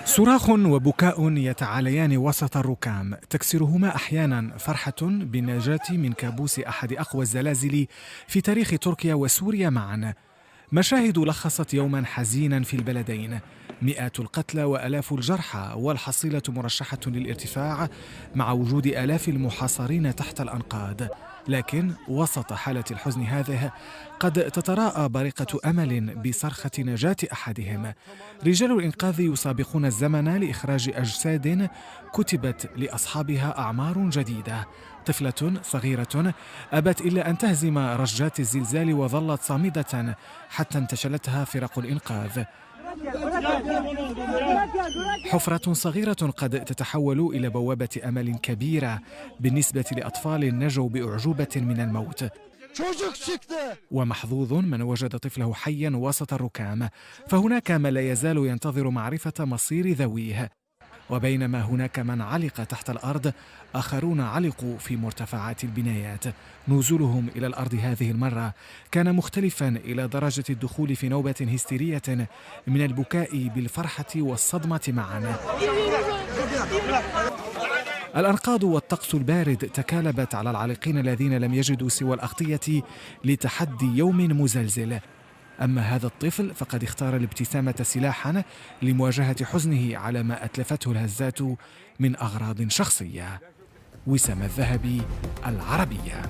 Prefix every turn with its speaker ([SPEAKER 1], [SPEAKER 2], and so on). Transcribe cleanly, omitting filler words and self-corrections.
[SPEAKER 1] صراخ وبكاء يتعاليان وسط الركام، تكسرهما أحيانا فرحة بالنجاة من كابوس أحد أقوى الزلازل في تاريخ تركيا وسوريا معا. مشاهد لخصت يوما حزينا في البلدين، مئات القتلى وآلاف الجرحى، والحصيلة مرشحة للارتفاع مع وجود آلاف المحاصرين تحت الأنقاض. لكن وسط حالة الحزن هذه قد تتراءى بريقة أمل بصرخة نجاة أحدهم. رجال الإنقاذ يسابقون الزمن لإخراج أجساد كتبت لأصحابها أعمار جديدة. طفلة صغيرة أبت إلا أن تهزم رجات الزلزال وظلت صامدة حتى انتشلتها فرق الإنقاذ. حفرة صغيرة قد تتحول إلى بوابة أمل كبيرة بالنسبة لأطفال نجوا بأعجوبة من الموت. ومحظوظ من وجد طفله حيا وسط الركام، فهناك من لا يزال ينتظر معرفة مصير ذويه. وبينما هناك من علق تحت الأرض، آخرون علقوا في مرتفعات البنايات. نزولهم إلى الأرض هذه المرة كان مختلفا إلى درجة الدخول في نوبة هستيرية من البكاء بالفرحة والصدمة معا. الأنقاض والطقس البارد تكالبت على العالقين الذين لم يجدوا سوى الأغطية لتحدي يوم مزلزل. أما هذا الطفل فقد اختار الابتسامة سلاحا لمواجهة حزنه على ما أتلفته الهزات من أغراض شخصية. وسام الذهبي، العربية.